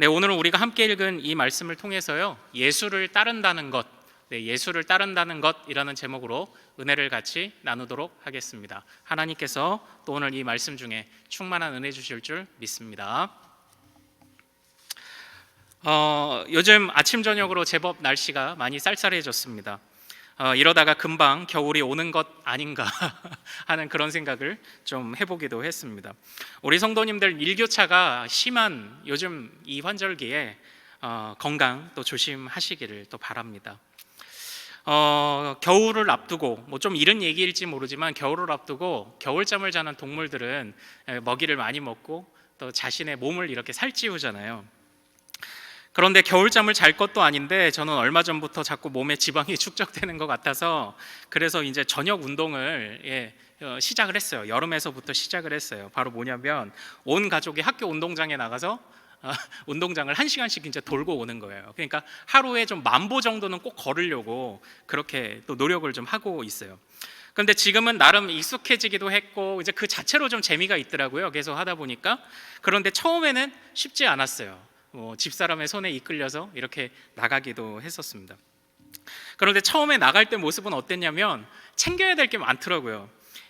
네, 오늘은 우리가 함께 읽은 이 말씀을 통해서요, 예수를 따른다는 것, 예수를 따른다는 것이라는 제목으로 은혜를 같이 나누도록 하겠습니다. 하나님께서 또 오늘 이 말씀 중에 충만한 은혜 주실 줄 믿습니다. 요즘 아침 저녁으로 제법 날씨가 많이 쌀쌀해졌습니다. 이러다가 금방 겨울이 오는 것 아닌가 하는 그런 생각을 좀 해보기도 했습니다. 우리 성도님들 일교차가 심한 요즘 이 환절기에 건강 또 조심하시기를 또 바랍니다. 겨울을 앞두고 좀 이른 얘기일지 모르지만 겨울을 앞두고 겨울잠을 자는 동물들은 먹이를 많이 먹고 또 자신의 몸을 이렇게 살찌우잖아요. 그런데 겨울잠을 잘 것도 아닌데 저는 얼마 전부터 자꾸 몸에 지방이 축적되는 것 같아서 그래서 이제 저녁 운동을 시작을 했어요. 여름에서부터 시작을 했어요. 바로 뭐냐면 온 가족이 학교 운동장에 나가서 운동장을 1시간씩 이제 돌고 오는 거예요. 그러니까 하루에 좀 10,000보 정도는 꼭 걸으려고 그렇게 또 노력을 좀 하고 있어요. 그런데 지금은 나름 익숙해지기도 했고 이제 그 자체로 좀 재미가 있더라고요. 계속 하다 보니까. 그런데 처음에는 쉽지 않았어요. 집사람의 손에 이끌려서 이렇게 나가기도 했었습니다. 그런데 처음에 나갈 때 모습은 어땠냐면 챙겨야 될 게 많더라고요.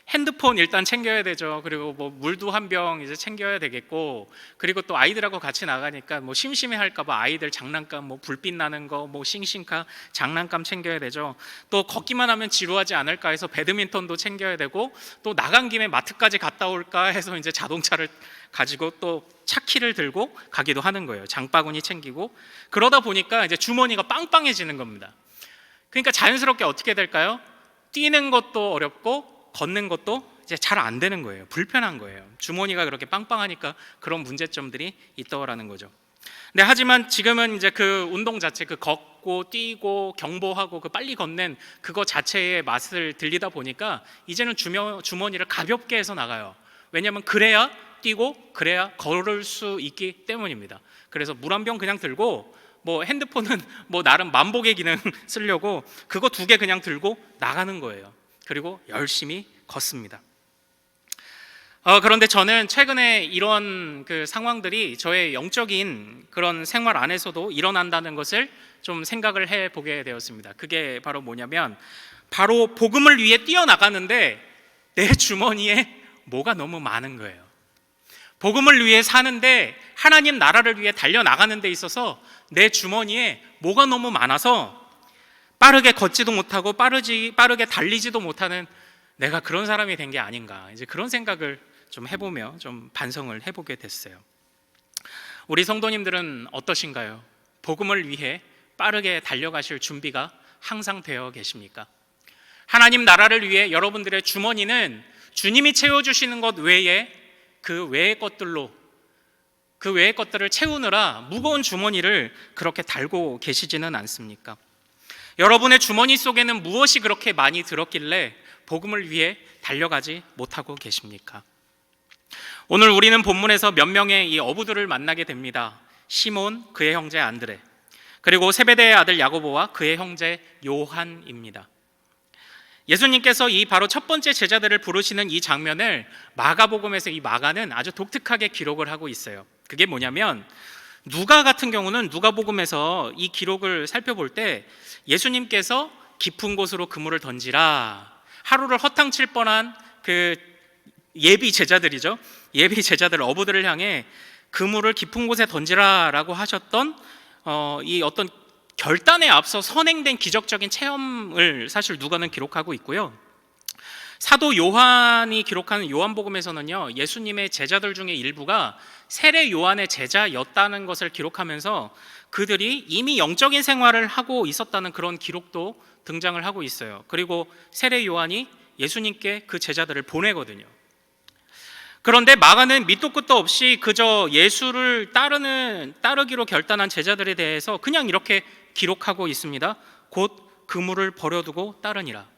핸드폰 일단 챙겨야 되죠. 그리고 물도 한 병 이제 챙겨야 되겠고, 그리고 또 아이들하고 같이 나가니까 심심해할까봐 아이들 장난감 불빛 나는 거 싱싱카 장난감 챙겨야 되죠. 또 걷기만 하면 지루하지 않을까 해서 배드민턴도 챙겨야 되고, 또 나간 김에 마트까지 갔다 올까 해서 이제 자동차를 가지고 또 차키를 들고 가기도 하는 거예요. 장바구니 챙기고. 그러다 보니까 이제 주머니가 빵빵해지는 겁니다. 그러니까 자연스럽게 어떻게 될까요? 뛰는 것도 어렵고 걷는 것도 이제 잘 안 되는 거예요. 불편한 거예요. 주머니가 그렇게 빵빵하니까 그런 문제점들이 있더라는 거죠. 네, 하지만 지금은 이제 그 운동 자체, 그 걷고 뛰고 경보하고 그 빨리 걷는 그거 자체의 맛을 들리다 보니까 이제는 주머니를 가볍게 해서 나가요. 왜냐하면 그래야 뛰고 그래야 걸을 수 있기 때문입니다. 그래서 물 한 병 그냥 들고 핸드폰은 나름 만복의 기능 쓰려고 그거 2개 그냥 들고 나가는 거예요. 그리고 열심히 걷습니다. 그런데 저는 최근에 이런 그 상황들이 저의 영적인 그런 생활 안에서도 일어난다는 것을 좀 생각을 해보게 되었습니다. 그게 바로 뭐냐면 바로 복음을 위해 뛰어나가는데 내 주머니에 뭐가 너무 많은 거예요. 복음을 위해 사는데 하나님 나라를 위해 달려나가는 데 있어서 내 주머니에 뭐가 너무 많아서 빠르게 걷지도 못하고 빠르게 달리지도 못하는 내가 그런 사람이 된 게 아닌가, 이제 그런 생각을 좀 해보며 좀 반성을 해보게 됐어요. 우리 성도님들은 어떠신가요? 복음을 위해 빠르게 달려가실 준비가 항상 되어 계십니까? 하나님 나라를 위해 여러분들의 주머니는 주님이 채워주시는 것 외에 그 외의 것들을 채우느라 무거운 주머니를 그렇게 달고 계시지는 않습니까? 여러분의 주머니 속에는 무엇이 그렇게 많이 들었길래 복음을 위해 달려가지 못하고 계십니까? 오늘 우리는 본문에서 몇 명의 이 어부들을 만나게 됩니다. 시몬, 그의 형제 안드레, 그리고 세베대의 아들 야고보와 그의 형제 요한입니다. 예수님께서 이 바로 첫 번째 제자들을 부르시는 이 장면을 마가복음에서 이 마가는 아주 독특하게 기록을 하고 있어요. 그게 뭐냐면 누가 같은 경우는 누가복음에서 이 기록을 살펴볼 때 예수님께서 깊은 곳으로 그물을 던지라, 하루를 허탕칠 뻔한 그 예비 제자들이죠. 예비 제자들 어부들을 향해 그물을 깊은 곳에 던지라라고 하셨던 이 어떤 결단에 앞서 선행된 기적적인 체험을 사실 누가는 기록하고 있고요. 사도 요한이 기록하는 요한복음에서는요, 예수님의 제자들 중에 일부가 세례 요한의 제자였다는 것을 기록하면서 그들이 이미 영적인 생활을 하고 있었다는 그런 기록도 등장을 하고 있어요. 그리고 세례 요한이 예수님께 그 제자들을 보내거든요. 그런데 마가는 밑도 끝도 없이 그저 예수를 따르기로 결단한 제자들에 대해서 그냥 이렇게 기록하고 있습니다. 곧 그물을 버려두고 따르니라.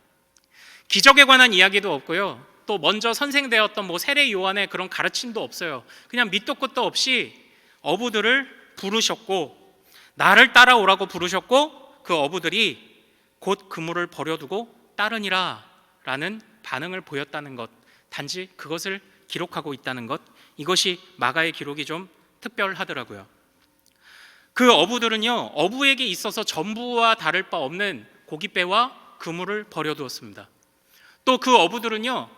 기적에 관한 이야기도 없고요. 또 먼저 선생되었던 세례 요한의 그런 가르침도 없어요. 그냥 밑도 끝도 없이 어부들을 부르셨고 나를 따라오라고 부르셨고 그 어부들이 곧 그물을 버려두고 따르니라 라는 반응을 보였다는 것, 단지 그것을 기록하고 있다는 것, 이것이 마가의 기록이 좀 특별하더라고요. 그 어부들은요, 어부에게 있어서 전부와 다를 바 없는 고깃배와 그물을 버려두었습니다. 또 그 어부들은요,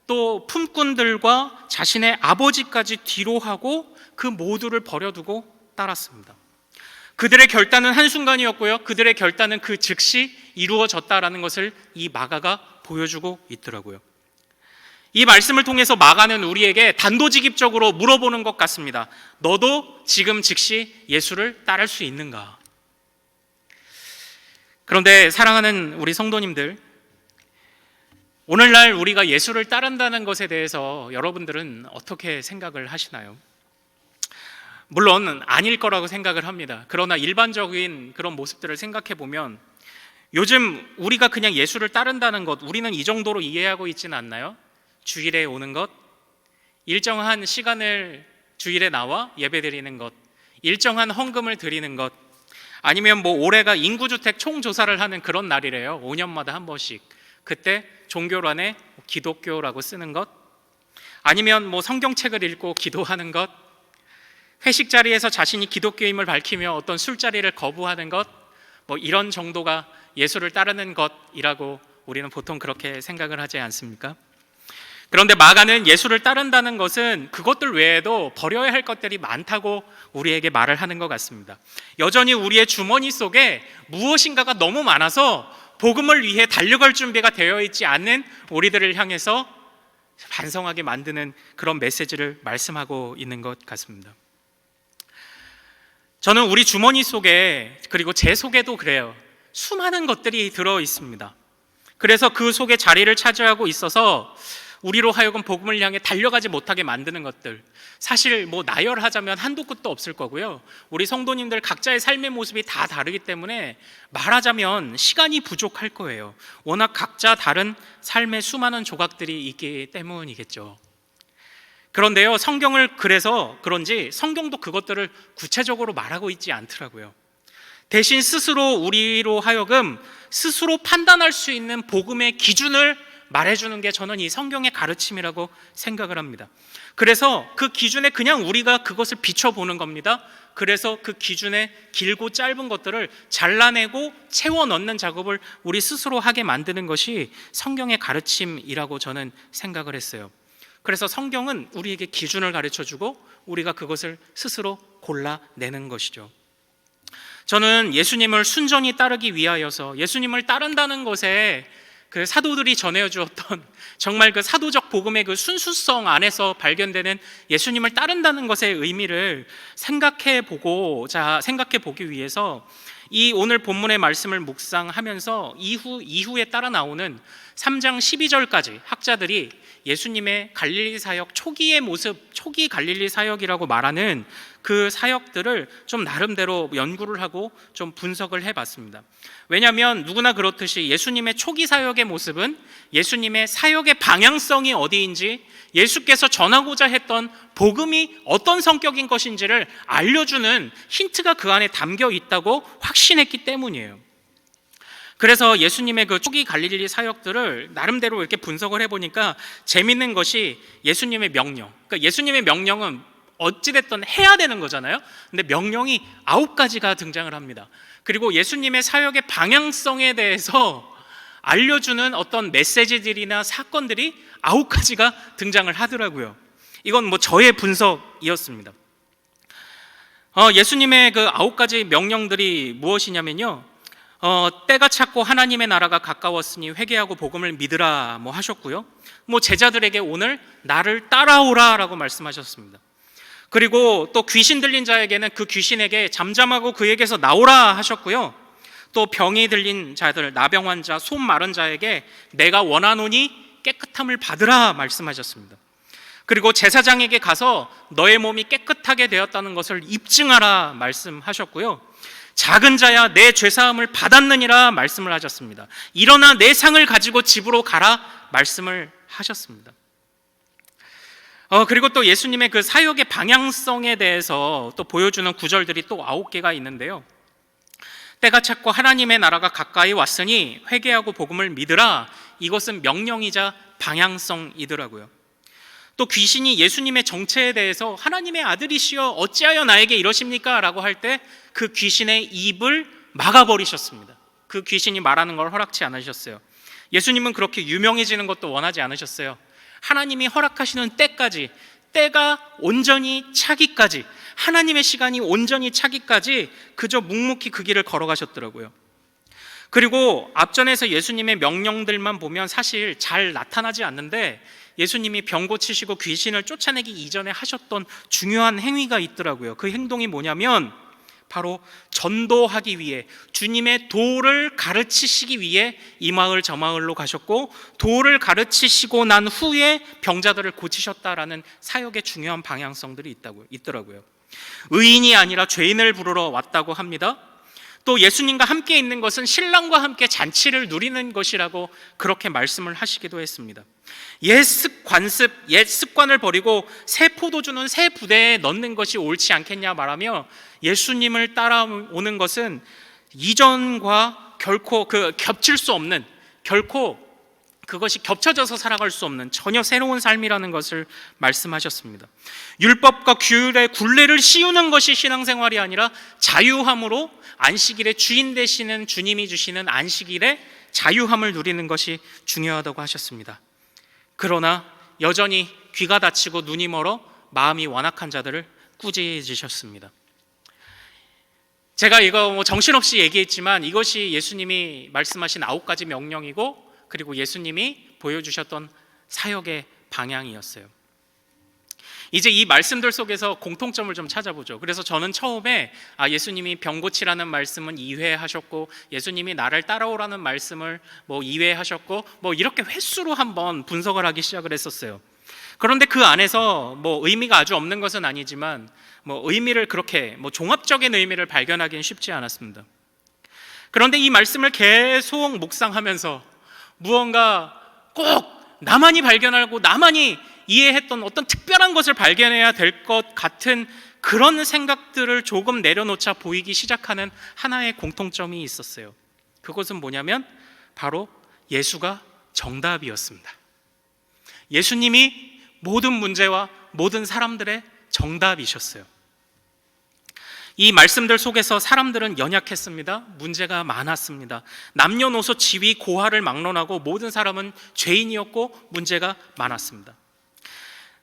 또 품꾼들과 자신의 아버지까지 뒤로 하고 그 모두를 버려두고 따랐습니다. 그들의 결단은 한순간이었고요, 그들의 결단은 그 즉시 이루어졌다라는 것을 이 마가가 보여주고 있더라고요. 이 말씀을 통해서 마가는 우리에게 단도직입적으로 물어보는 것 같습니다. 너도 지금 즉시 예수를 따를 수 있는가? 그런데 사랑하는 우리 성도님들, 오늘날 우리가 예수를 따른다는 것에 대해서 여러분들은 어떻게 생각을 하시나요? 물론 아닐 거라고 생각을 합니다. 그러나 일반적인 그런 모습들을 생각해 보면 요즘 우리가 그냥 예수를 따른다는 것, 우리는 이 정도로 이해하고 있지는 않나요? 주일에 오는 것, 일정한 시간을 주일에 나와 예배 드리는 것, 일정한 헌금을 드리는 것, 아니면 뭐 올해가 인구주택 총조사를 하는 그런 날이래요. 5년마다 한 번씩. 그때 종교란에 기독교라고 쓰는 것, 아니면 뭐 성경책을 읽고 기도하는 것, 회식 자리에서 자신이 기독교임을 밝히며 어떤 술자리를 거부하는 것, 뭐 이런 정도가 예수를 따르는 것이라고 우리는 보통 그렇게 생각을 하지 않습니까? 그런데 마가는 예수를 따른다는 것은 그것들 외에도 버려야 할 것들이 많다고 우리에게 말을 하는 것 같습니다. 여전히 우리의 주머니 속에 무엇인가가 너무 많아서 복음을 위해 달려갈 준비가 되어 있지 않는 우리들을 향해서 반성하게 만드는 그런 메시지를 말씀하고 있는 것 같습니다. 저는 우리 주머니 속에, 그리고 제 속에도 그래요, 수많은 것들이 들어 있습니다. 그래서 그 속에 자리를 차지하고 있어서 우리로 하여금 복음을 향해 달려가지 못하게 만드는 것들, 사실 뭐 나열하자면 한도 끝도 없을 거고요. 우리 성도님들 각자의 삶의 모습이 다 다르기 때문에 말하자면 시간이 부족할 거예요. 워낙 각자 다른 삶의 수많은 조각들이 있기 때문이겠죠. 그런데요, 성경을 그래서 그런지 성경도 그것들을 구체적으로 말하고 있지 않더라고요. 대신 스스로 우리로 하여금 스스로 판단할 수 있는 복음의 기준을 말해주는 게 저는 이 성경의 가르침이라고 생각을 합니다. 그래서 그 기준에 그냥 우리가 그것을 비춰보는 겁니다. 그래서 그 기준에 길고 짧은 것들을 잘라내고 채워 넣는 작업을 우리 스스로 하게 만드는 것이 성경의 가르침이라고 저는 생각을 했어요. 그래서 성경은 우리에게 기준을 가르쳐주고 우리가 그것을 스스로 골라내는 것이죠. 저는 예수님을 순전히 따르기 위하여서 예수님을 따른다는 것에 그 사도들이 전해 주었던 정말 그 사도적 복음의 그 순수성 안에서 발견되는 예수님을 따른다는 것의 의미를 생각해 보기 위해서 이 오늘 본문의 말씀을 묵상하면서 이후에 따라 나오는 3장 12절까지 학자들이 예수님의 갈릴리 사역 초기의 모습, 초기 갈릴리 사역이라고 말하는 그 사역들을 좀 나름대로 연구를 하고 좀 분석을 해봤습니다. 왜냐하면 누구나 그렇듯이 예수님의 초기 사역의 모습은 예수님의 사역의 방향성이 어디인지, 예수께서 전하고자 했던 복음이 어떤 성격인 것인지를 알려주는 힌트가 그 안에 담겨 있다고 확신했기 때문이에요. 그래서 예수님의 그 초기 갈릴리 사역들을 나름대로 이렇게 분석을 해보니까 재밌는 것이 예수님의 명령, 그러니까 예수님의 명령은 어찌됐든 해야 되는 거잖아요. 근데 명령이 9가지가 등장을 합니다. 그리고 예수님의 사역의 방향성에 대해서 알려주는 어떤 메시지들이나 사건들이 9가지가 등장을 하더라고요. 이건 뭐 저의 분석이었습니다. 예수님의 그 9가지 명령들이 무엇이냐면요, 때가 찼고 하나님의 나라가 가까웠으니 회개하고 복음을 믿으라 뭐 하셨고요, 뭐 제자들에게 오늘 나를 따라오라 라고 말씀하셨습니다. 그리고 또 귀신 들린 자에게는 그 귀신에게 잠잠하고 그에게서 나오라 하셨고요, 또 병이 들린 자들, 나병 환자, 손 마른 자에게 내가 원하노니 깨끗함을 받으라 말씀하셨습니다. 그리고 제사장에게 가서 너의 몸이 깨끗하게 되었다는 것을 입증하라 말씀하셨고요, 작은 자야 내 죄사함을 받았느니라 말씀을 하셨습니다. 일어나 내 상을 가지고 집으로 가라 말씀을 하셨습니다. 그리고 또 예수님의 그 사역의 방향성에 대해서 또 보여주는 구절들이 또 9개가 있는데요, 때가 찼고 하나님의 나라가 가까이 왔으니 회개하고 복음을 믿으라, 이것은 명령이자 방향성이더라고요. 또 귀신이 예수님의 정체에 대해서 하나님의 아들이시여 어찌하여 나에게 이러십니까? 라고 할 때 그 귀신의 입을 막아버리셨습니다. 그 귀신이 말하는 걸 허락치 않으셨어요. 예수님은 그렇게 유명해지는 것도 원하지 않으셨어요. 하나님이 허락하시는 때까지, 때가 온전히 차기까지, 하나님의 시간이 온전히 차기까지 그저 묵묵히 그 길을 걸어가셨더라고요. 그리고 앞전에서 예수님의 명령들만 보면 사실 잘 나타나지 않는데 예수님이 병 고치시고 귀신을 쫓아내기 이전에 하셨던 중요한 행위가 있더라고요. 그 행동이 뭐냐면 바로 전도하기 위해, 주님의 도를 가르치시기 위해 이 마을 저 마을로 가셨고, 도를 가르치시고 난 후에 병자들을 고치셨다라는 사역의 중요한 방향성들이 있더라고요. 의인이 아니라 죄인을 부르러 왔다고 합니다. 또 예수님과 함께 있는 것은 신랑과 함께 잔치를 누리는 것이라고 그렇게 말씀을 하시기도 했습니다. 옛 습관을 버리고 새 포도주는 새 부대에 넣는 것이 옳지 않겠냐 말하며 예수님을 따라오는 것은 이전과 결코 겹칠 수 없는, 결코 그것이 겹쳐져서 살아갈 수 없는 전혀 새로운 삶이라는 것을 말씀하셨습니다. 율법과 규율의 굴레를 씌우는 것이 신앙생활이 아니라 자유함으로 안식일의 주인 되시는 주님이 주시는 안식일의 자유함을 누리는 것이 중요하다고 하셨습니다. 그러나 여전히 귀가 닫히고 눈이 멀어 마음이 완악한 자들을 꾸짖으셨습니다. 제가 이거 정신없이 얘기했지만 이것이 예수님이 말씀하신 9가지 명령이고, 그리고 예수님이 보여주셨던 사역의 방향이었어요. 이제 이 말씀들 속에서 공통점을 좀 찾아보죠. 그래서 저는 처음에 예수님이 병 고치라는 말씀은 2회 하셨고, 예수님이 나를 따라오라는 말씀을 2회 하셨고, 이렇게 횟수로 한번 분석을 하기 시작을 했었어요. 그런데 그 안에서 의미가 아주 없는 것은 아니지만 의미를 그렇게 종합적인 의미를 발견하기는 쉽지 않았습니다. 그런데 이 말씀을 계속 묵상하면서 무언가 꼭 나만이 발견하고 나만이 이해했던 어떤 특별한 것을 발견해야 될 것 같은 그런 생각들을 조금 내려놓자 보이기 시작하는 하나의 공통점이 있었어요. 그것은 뭐냐면 바로 예수가 정답이었습니다. 예수님이 모든 문제와 모든 사람들의 정답이셨어요. 이 말씀들 속에서 사람들은 연약했습니다. 문제가 많았습니다. 남녀노소 지위 고하를 막론하고 모든 사람은 죄인이었고 문제가 많았습니다.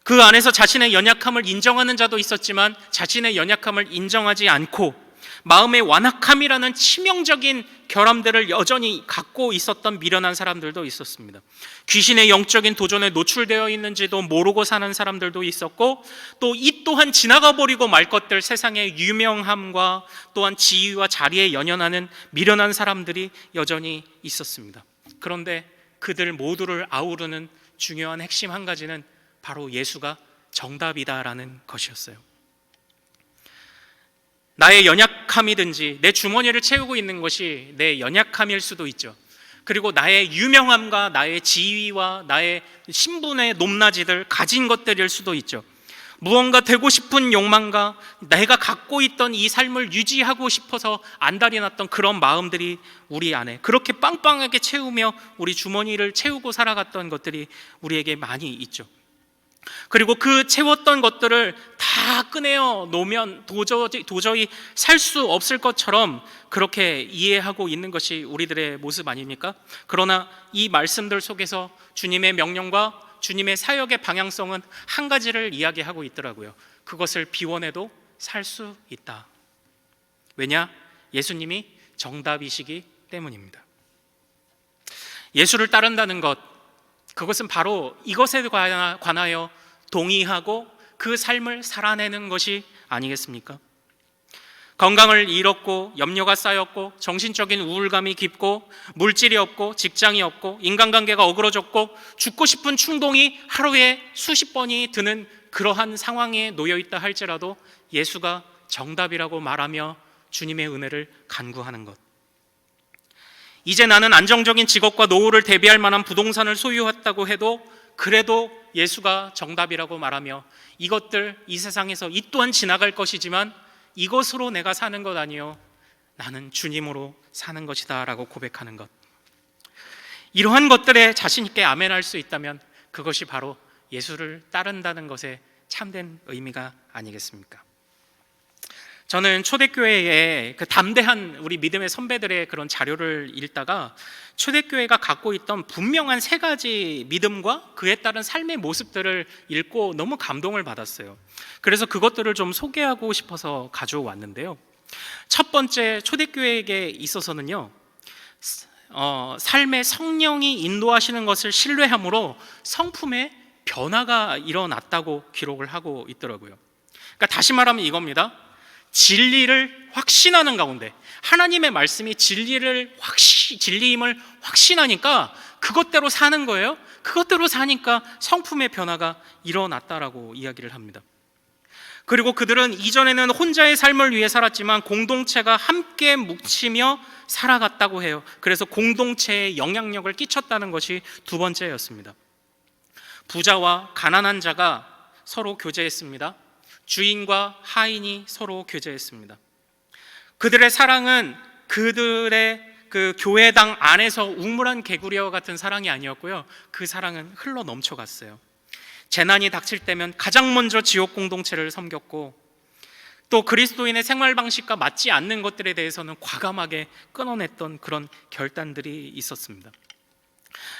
그 안에서 자신의 연약함을 인정하는 자도 있었지만 자신의 연약함을 인정하지 않고 마음의 완악함이라는 치명적인 결함들을 여전히 갖고 있었던 미련한 사람들도 있었습니다. 귀신의 영적인 도전에 노출되어 있는지도 모르고 사는 사람들도 있었고, 또 이 또한 지나가 버리고 말 것들, 세상의 유명함과 또한 지위와 자리에 연연하는 미련한 사람들이 여전히 있었습니다. 그런데 그들 모두를 아우르는 중요한 핵심 한 가지는 바로 예수가 정답이다라는 것이었어요. 나의 연약함이든지 내 주머니를 채우고 있는 것이 내 연약함일 수도 있죠. 그리고 나의 유명함과 나의 지위와 나의 신분의 높낮이들 가진 것들일 수도 있죠. 무언가 되고 싶은 욕망과 내가 갖고 있던 이 삶을 유지하고 싶어서 안달이 났던 그런 마음들이 우리 안에 그렇게 빵빵하게 채우며 우리 주머니를 채우고 살아갔던 것들이 우리에게 많이 있죠. 그리고 그 채웠던 것들을 다 꺼내어 놓으면 도저히 살 수 없을 것처럼 그렇게 이해하고 있는 것이 우리들의 모습 아닙니까? 그러나 이 말씀들 속에서 주님의 명령과 주님의 사역의 방향성은 한 가지를 이야기하고 있더라고요. 그것을 비워내도 살 수 있다. 왜냐? 예수님이 정답이시기 때문입니다. 예수를 따른다는 것, 그것은 바로 이것에 관하여 동의하고 그 삶을 살아내는 것이 아니겠습니까? 건강을 잃었고 염려가 쌓였고 정신적인 우울감이 깊고 물질이 없고 직장이 없고 인간관계가 어그러졌고 죽고 싶은 충동이 하루에 수십 번이 드는 그러한 상황에 놓여있다 할지라도 예수가 정답이라고 말하며 주님의 은혜를 간구하는 것. 이제 나는 안정적인 직업과 노후를 대비할 만한 부동산을 소유했다고 해도 그래도 예수가 정답이라고 말하며 이것들 이 세상에서 이 또한 지나갈 것이지만 이것으로 내가 사는 것 아니요 나는 주님으로 사는 것이다 라고 고백하는 것. 이러한 것들에 자신 있게 아멘할 수 있다면 그것이 바로 예수를 따른다는 것에 참된 의미가 아니겠습니까? 저는 초대교회의 그 담대한 우리 믿음의 선배들의 그런 자료를 읽다가 초대교회가 갖고 있던 분명한 세 가지 믿음과 그에 따른 삶의 모습들을 읽고 너무 감동을 받았어요. 그래서 그것들을 좀 소개하고 싶어서 가져왔는데요. 첫 번째, 초대교회에게 있어서는요, 삶의 성령이 인도하시는 것을 신뢰함으로 성품의 변화가 일어났다고 기록을 하고 있더라고요. 그러니까 다시 말하면 이겁니다. 진리를 확신하는 가운데, 하나님의 말씀이 진리임을 확신하니까 그것대로 사는 거예요. 그것대로 사니까 성품의 변화가 일어났다라고 이야기를 합니다. 그리고 그들은 이전에는 혼자의 삶을 위해 살았지만 공동체가 함께 뭉치며 살아갔다고 해요. 그래서 공동체에 영향력을 끼쳤다는 것이 두 번째였습니다. 부자와 가난한 자가 서로 교제했습니다. 주인과 하인이 서로 교제했습니다. 그들의 사랑은 그들의 그 교회당 안에서 웅물한 개구리와 같은 사랑이 아니었고요. 그 사랑은 흘러 넘쳐갔어요. 재난이 닥칠 때면 가장 먼저 지역 공동체를 섬겼고, 또 그리스도인의 생활 방식과 맞지 않는 것들에 대해서는 과감하게 끊어냈던 그런 결단들이 있었습니다.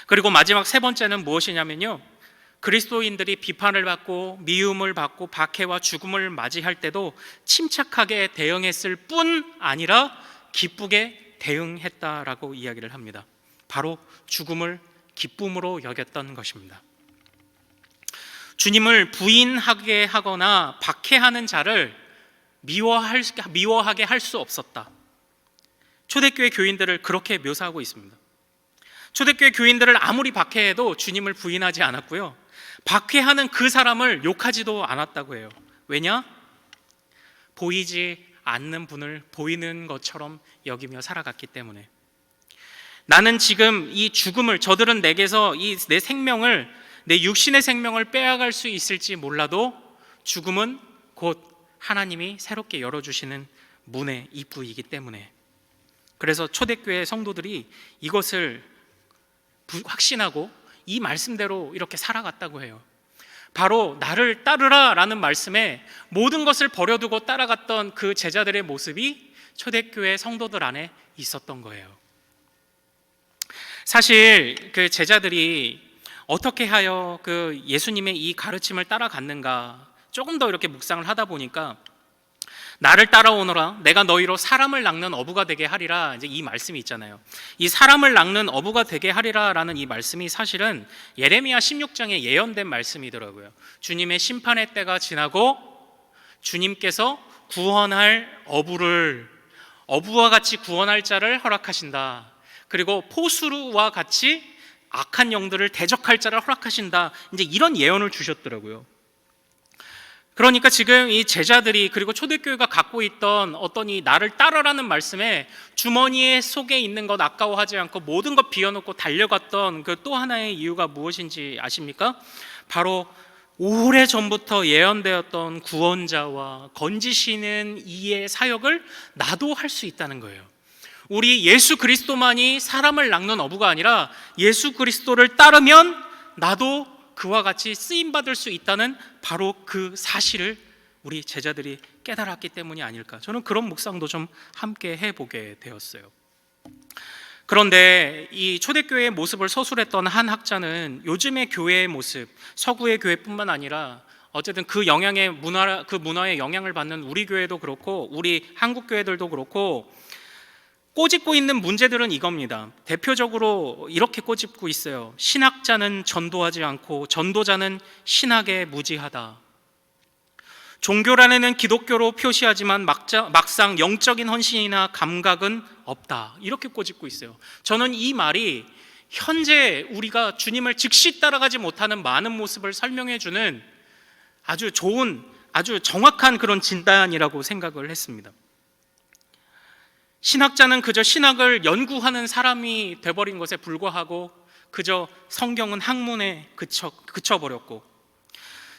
그리고 마지막 세 번째는 무엇이냐면요, 그리스도인들이 비판을 받고 미움을 받고 박해와 죽음을 맞이할 때도 침착하게 대응했을 뿐 아니라 기쁘게 대응했다라고 이야기를 합니다. 바로 죽음을 기쁨으로 여겼던 것입니다. 주님을 부인하게 하거나 박해하는 자를 미워하게 할 수 없었다. 초대교회 교인들을 그렇게 묘사하고 있습니다. 초대교회 교인들을 아무리 박해해도 주님을 부인하지 않았고요, 박해하는 그 사람을 욕하지도 않았다고 해요. 왜냐? 보이지 않는 분을 보이는 것처럼 여기며 살아갔기 때문에. 나는 지금 이 죽음을, 저들은 내게서 이 내 생명을, 내 육신의 생명을 빼앗을 수 있을지 몰라도 죽음은 곧 하나님이 새롭게 열어주시는 문의 입구이기 때문에. 그래서 초대교회 성도들이 이것을 확신하고 이 말씀대로 이렇게 살아갔다고 해요. 바로 나를 따르라 라는 말씀에 모든 것을 버려두고 따라갔던 그 제자들의 모습이 초대교회 성도들 안에 있었던 거예요. 사실 그 제자들이 어떻게 하여 그 예수님의 이 가르침을 따라갔는가, 조금 더 이렇게 묵상을 하다 보니까 나를 따라오너라, 내가 너희로 사람을 낚는 어부가 되게 하리라, 이제 이 말씀이 있잖아요. 이 사람을 낚는 어부가 되게 하리라 라는 이 말씀이 사실은 예레미야 16장에 예언된 말씀이더라고요. 주님의 심판의 때가 지나고 주님께서 구원할 어부와 같이 구원할 자를 허락하신다. 그리고 포수와 같이 악한 영들을 대적할 자를 허락하신다. 이제 이런 예언을 주셨더라고요. 그러니까 지금 이 제자들이, 그리고 초대교회가 갖고 있던 어떤 이 나를 따르라는 말씀에 주머니에 속에 있는 것 아까워하지 않고 모든 것 비워놓고 달려갔던 그 또 하나의 이유가 무엇인지 아십니까? 바로 오래전부터 예언되었던 구원자와 건지시는 이의 사역을 나도 할 수 있다는 거예요. 우리 예수 그리스도만이 사람을 낚는 어부가 아니라 예수 그리스도를 따르면 나도 그와 같이 쓰임받을 수 있다는 바로 그 사실을 우리 제자들이 깨달았기 때문이 아닐까, 저는 그런 묵상도 좀 함께 해보게 되었어요. 그런데 이 초대교회의 모습을 서술했던 한 학자는 요즘의 교회의 모습, 서구의 교회뿐만 아니라 어쨌든 그 문화의 영향을 받는 우리 교회도 그렇고 우리 한국 교회들도 그렇고 꼬집고 있는 문제들은 이겁니다. 대표적으로 이렇게 꼬집고 있어요. 신학자는 전도하지 않고 전도자는 신학에 무지하다. 종교란에는 기독교로 표시하지만 막상 영적인 헌신이나 감각은 없다. 이렇게 꼬집고 있어요. 저는 이 말이 현재 우리가 주님을 즉시 따라가지 못하는 많은 모습을 설명해주는 아주 좋은, 아주 정확한 그런 진단이라고 생각을 했습니다. 신학자는 그저 신학을 연구하는 사람이 돼버린 것에 불과하고 그저 성경은 학문에 그쳐버렸고,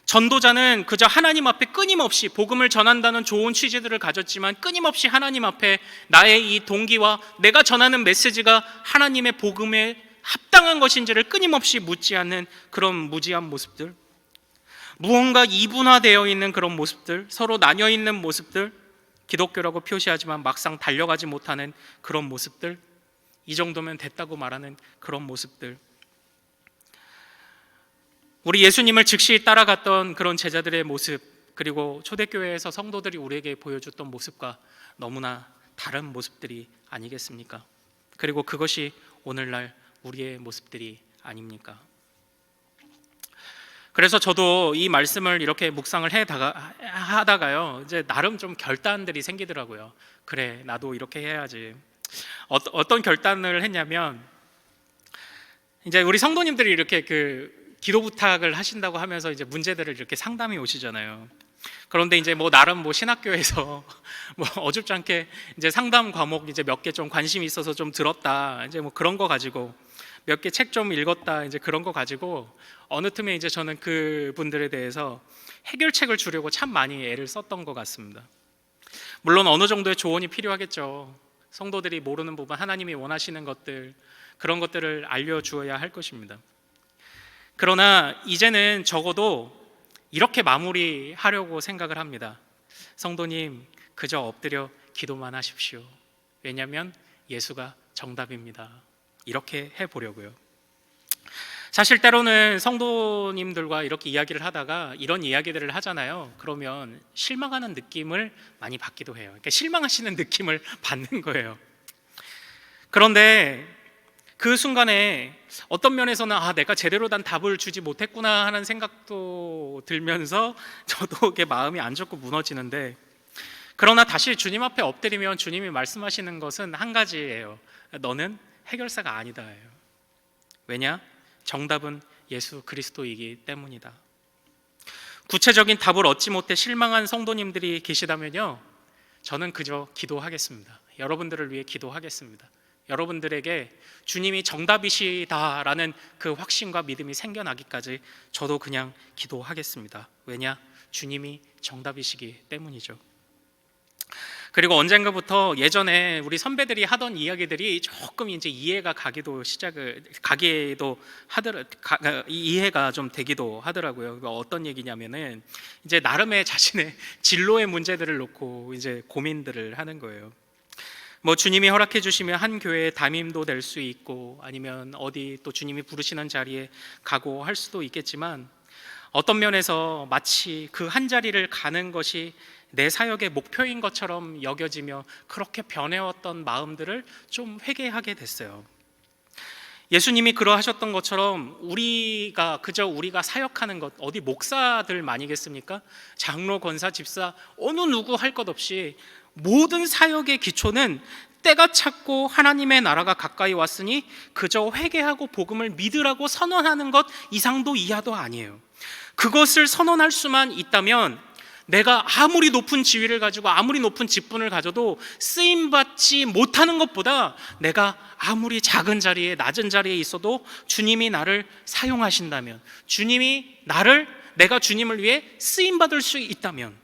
전도자는 그저 하나님 앞에 끊임없이 복음을 전한다는 좋은 취지들을 가졌지만 끊임없이 하나님 앞에 나의 이 동기와 내가 전하는 메시지가 하나님의 복음에 합당한 것인지를 끊임없이 묻지 않는 그런 무지한 모습들. 무언가 이분화되어 있는 그런 모습들, 서로 나뉘어 있는 모습들, 기독교라고 표시하지만 막상 달려가지 못하는 그런 모습들, 이 정도면 됐다고 말하는 그런 모습들, 우리 예수님을 즉시 따라갔던 그런 제자들의 모습, 그리고 초대교회에서 성도들이 우리에게 보여줬던 모습과 너무나 다른 모습들이 아니겠습니까? 그리고 그것이 오늘날 우리의 모습들이 아닙니까? 그래서 저도 이 말씀을 이렇게 묵상을 하다가요, 이제 나름 좀 결단들이 생기더라고요. 그래, 나도 이렇게 해야지. 어떤 결단을 했냐면, 이제 우리 성도님들이 이렇게 기도 부탁을 하신다고 하면서 이제 문제들을 이렇게 상담이 오시잖아요. 그런데 이제 나름 신학교에서 어줍지 않게 이제 상담 과목 이제 몇 개 좀 관심이 있어서 좀 들었다, 이제 그런 거 가지고 몇 개 책 좀 읽었다, 이제 그런 거 가지고 어느 틈에 이제 저는 그 분들에 대해서 해결책을 주려고 참 많이 애를 썼던 것 같습니다. 물론 어느 정도의 조언이 필요하겠죠. 성도들이 모르는 부분, 하나님이 원하시는 것들, 그런 것들을 알려주어야 할 것입니다. 그러나 이제는 적어도 이렇게 마무리하려고 생각을 합니다. 성도님, 그저 엎드려 기도만 하십시오. 왜냐하면 예수가 정답입니다. 이렇게 해보려고요. 사실 때로는 성도님들과 이렇게 이야기를 하다가 이런 이야기들을 하잖아요. 그러면 실망하는 느낌을 많이 받기도 해요. 그러니까 실망하시는 느낌을 받는 거예요. 그런데 그 순간에 어떤 면에서는 내가 제대로 단 답을 주지 못했구나 하는 생각도 들면서 저도 이게 마음이 안 좋고 무너지는데, 그러나 다시 주님 앞에 엎드리면 주님이 말씀하시는 것은 한 가지예요. 너는 해결사가 아니다예요. 왜냐? 정답은 예수 그리스도이기 때문이다. 구체적인 답을 얻지 못해 실망한 성도님들이 계시다면요, 저는 그저 기도하겠습니다. 여러분들을 위해 기도하겠습니다. 여러분들에게 주님이 정답이시다라는 그 확신과 믿음이 생겨나기까지 저도 그냥 기도하겠습니다. 왜냐? 주님이 정답이시기 때문이죠. 그리고 언젠가부터 예전에 우리 선배들이 하던 이야기들이 조금 이제 이해가 좀 되기도 하더라고요. 어떤 얘기냐면은 이제 나름의 자신의 진로의 문제들을 놓고 이제 고민들을 하는 거예요. 주님이 허락해 주시면 한 교회의 담임도 될 수 있고, 아니면 어디 또 주님이 부르시는 자리에 가고 할 수도 있겠지만, 어떤 면에서 마치 그 한 자리를 가는 것이 내 사역의 목표인 것처럼 여겨지며 그렇게 변해왔던 마음들을 좀 회개하게 됐어요. 예수님이 그러하셨던 것처럼 우리가 사역하는 것, 어디 목사들만이겠습니까? 장로, 권사, 집사, 어느 누구 할 것 없이 모든 사역의 기초는 때가 찼고 하나님의 나라가 가까이 왔으니 그저 회개하고 복음을 믿으라고 선언하는 것 이상도 이하도 아니에요. 그것을 선언할 수만 있다면 내가 아무리 높은 지위를 가지고 아무리 높은 직분을 가져도 쓰임받지 못하는 것보다 내가 아무리 작은 자리에, 낮은 자리에 있어도 주님이 나를 사용하신다면, 내가 주님을 위해 쓰임받을 수 있다면,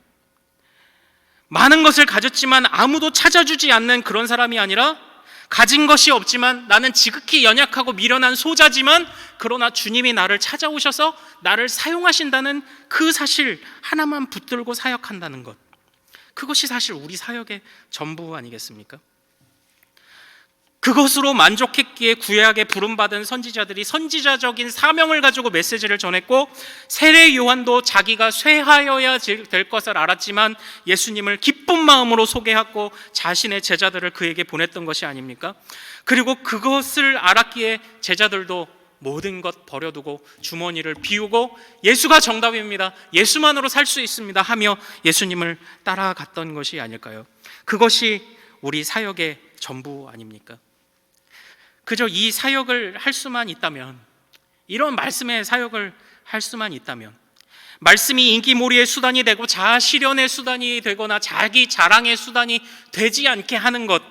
많은 것을 가졌지만 아무도 찾아주지 않는 그런 사람이 아니라, 가진 것이 없지만 나는 지극히 연약하고 미련한 소자지만 그러나 주님이 나를 찾아오셔서 나를 사용하신다는 그 사실 하나만 붙들고 사역한다는 것, 그것이 사실 우리 사역의 전부 아니겠습니까? 그것으로 만족했기에 구약에 부름받은 선지자들이 선지자적인 사명을 가지고 메시지를 전했고, 세례 요한도 자기가 쇠하여야 될 것을 알았지만 예수님을 기쁜 마음으로 소개하고 자신의 제자들을 그에게 보냈던 것이 아닙니까? 그리고 그것을 알았기에 제자들도 모든 것 버려두고 주머니를 비우고 예수가 정답입니다, 예수만으로 살 수 있습니다 하며 예수님을 따라갔던 것이 아닐까요? 그것이 우리 사역의 전부 아닙니까? 그저 이 사역을 할 수만 있다면, 이런 말씀의 사역을 할 수만 있다면, 말씀이 인기몰이의 수단이 되고 자아 실현의 수단이 되거나 자기 자랑의 수단이 되지 않게 하는 것,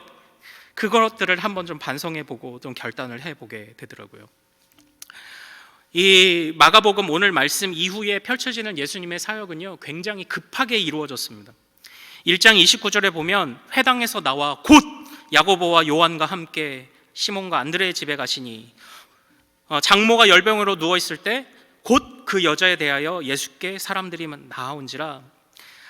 그것들을 한번 좀 반성해보고 좀 결단을 해보게 되더라고요. 이 마가복음 오늘 말씀 이후에 펼쳐지는 예수님의 사역은요, 굉장히 급하게 이루어졌습니다. 1장 29절에 보면 회당에서 나와 곧 야고보와 요한과 함께 시몬과 안드레의 집에 가시니 장모가 열병으로 누워있을 때 곧 그 여자에 대하여 예수께 사람들이 나아온지라.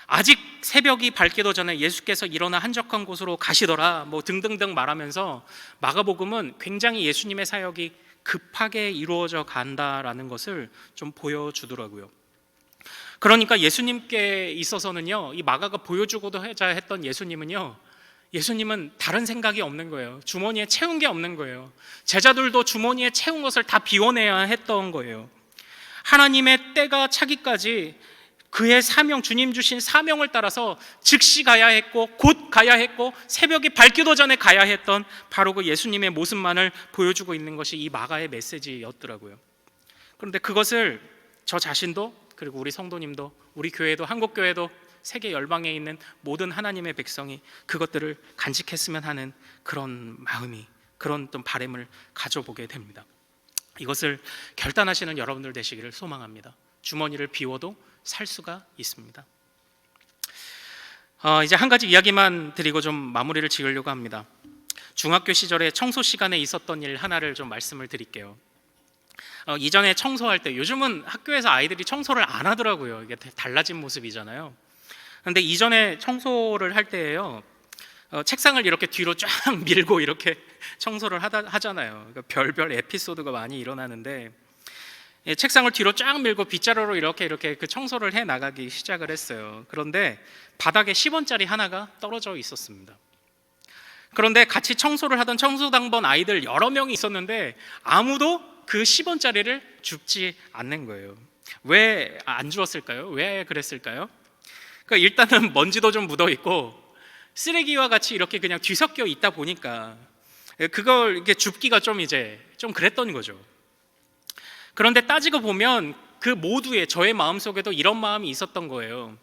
아직 새벽이 밝기도 전에 예수께서 일어나 한적한 곳으로 가시더라 뭐 등등등 말하면서 마가복음은 굉장히 예수님의 사역이 급하게 이루어져 간다라는 것을 좀 보여주더라고요. 그러니까 예수님께 있어서는요, 이 마가가 보여주고자 했던 예수님은 다른 생각이 없는 거예요. 주머니에 채운 게 없는 거예요. 제자들도 주머니에 채운 것을 다 비워내야 했던 거예요. 하나님의 때가 차기까지 그의 사명, 주님 주신 사명을 따라서 즉시 가야 했고 곧 가야 했고 새벽이 밝기도 전에 가야 했던 바로 그 예수님의 모습만을 보여주고 있는 것이 이 마가의 메시지였더라고요. 그런데 그것을 저 자신도, 그리고 우리 성도님도, 우리 교회도, 한국교회도, 세계 열방에 있는 모든 하나님의 백성이 그것들을 간직했으면 하는 그런 마음이, 그런 또 바람을 가져보게 됩니다. 이것을 결단하시는 여러분들 되시기를 소망합니다. 주머니를 비워도 살 수가 있습니다. 이제 한 가지 이야기만 드리고 좀 마무리를 지으려고 합니다. 중학교 시절에 청소 시간에 있었던 일 하나를 좀 말씀을 드릴게요. 이전에 청소할 때, 요즘은 학교에서 아이들이 청소를 안 하더라고요. 이게 달라진 모습이잖아요. 그런데 이전에 청소를 할 때예요, 책상을 이렇게 뒤로 쫙 밀고 이렇게 청소를 하잖아요. 그러니까 별별 에피소드가 많이 일어나는데, 책상을 뒤로 쫙 밀고 빗자루로 이렇게 그 청소를 해 나가기 시작을 했어요. 그런데 바닥에 10원짜리 하나가 떨어져 있었습니다. 그런데 같이 청소를 하던 청소당번 아이들 여러 명이 있었는데 아무도 그 10원짜리를 줍지 않는 거예요. 왜 안 주었을까요? 왜 그랬을까요? 그러니까 일단은 먼지도 좀 묻어 있고 쓰레기와 같이 이렇게 그냥 뒤섞여 있다 보니까 그걸 이렇게 줍기가 좀 그랬던 거죠. 그런데 따지고 보면 그 모두의, 저의 마음속에도 이런 마음이 있었던 거예요.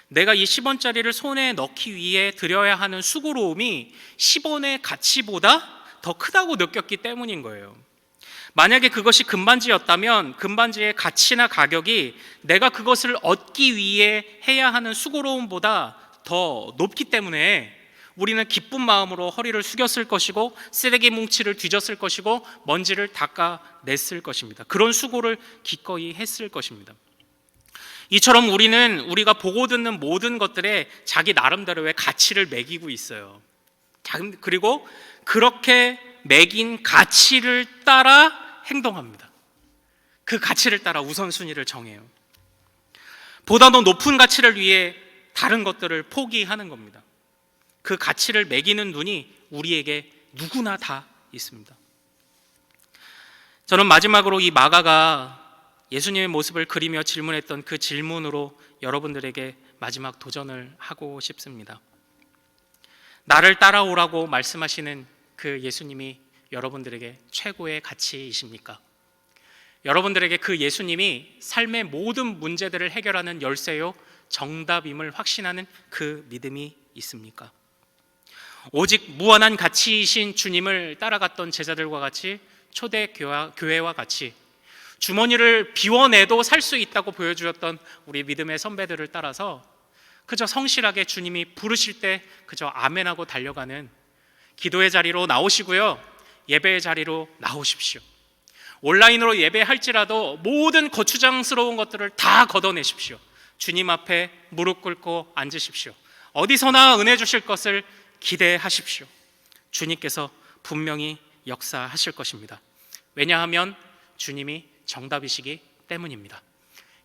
내가 이 10원짜리를 손에 넣기 위해 들여야 하는 수고로움이 10원의 가치보다 더 크다고 느꼈기 때문인 거예요. 만약에 그것이 금반지였다면 금반지의 가치나 가격이 내가 그것을 얻기 위해 해야 하는 수고로움보다 더 높기 때문에 우리는 기쁜 마음으로 허리를 숙였을 것이고 쓰레기 뭉치를 뒤졌을 것이고 먼지를 닦아냈을 것입니다. 그런 수고를 기꺼이 했을 것입니다. 이처럼 우리는 우리가 보고 듣는 모든 것들에 자기 나름대로의 가치를 매기고 있어요. 그리고 그렇게 매긴 가치를 따라 행동합니다. 그 가치를 따라 우선순위를 정해요. 보다 더 높은 가치를 위해 다른 것들을 포기하는 겁니다. 그 가치를 매기는 눈이 우리에게 누구나 다 있습니다. 저는 마지막으로 이 마가가 예수님의 모습을 그리며 질문했던 그 질문으로 여러분들에게 마지막 도전을 하고 싶습니다. 나를 따라오라고 말씀하시는 그 예수님이 여러분들에게 최고의 가치이십니까? 여러분들에게 그 예수님이 삶의 모든 문제들을 해결하는 열쇠요, 정답임을 확신하는 그 믿음이 있습니까? 오직 무한한 가치이신 주님을 따라갔던 제자들과 같이, 초대교회와 같이 주머니를 비워내도 살 수 있다고 보여주었던 우리 믿음의 선배들을 따라서 그저 성실하게 주님이 부르실 때 그저 아멘하고 달려가는 기도의 자리로 나오시고요, 예배의 자리로 나오십시오. 온라인으로 예배할지라도 모든 거추장스러운 것들을 다 걷어내십시오. 주님 앞에 무릎 꿇고 앉으십시오. 어디서나 은혜 주실 것을 기대하십시오. 주님께서 분명히 역사하실 것입니다. 왜냐하면 주님이 정답이시기 때문입니다.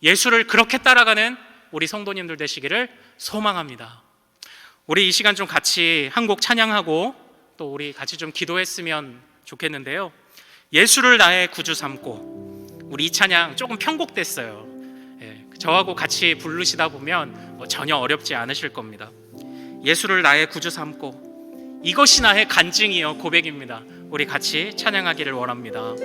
예수를 그렇게 따라가는 우리 성도님들 되시기를 소망합니다. 우리 이 시간 좀 같이 한 곡 찬양하고 또 우리 같이 좀 기도했으면 좋겠는데요. 예수를 나의 구주 삼고, 우리 이 찬양 조금 편곡됐어요. 저하고 같이 부르시다 보면 전혀 어렵지 않으실 겁니다. 예수를 나의 구주 삼고 이것이 나의 간증이요 고백입니다. 우리 같이 찬양하기를 원합니다.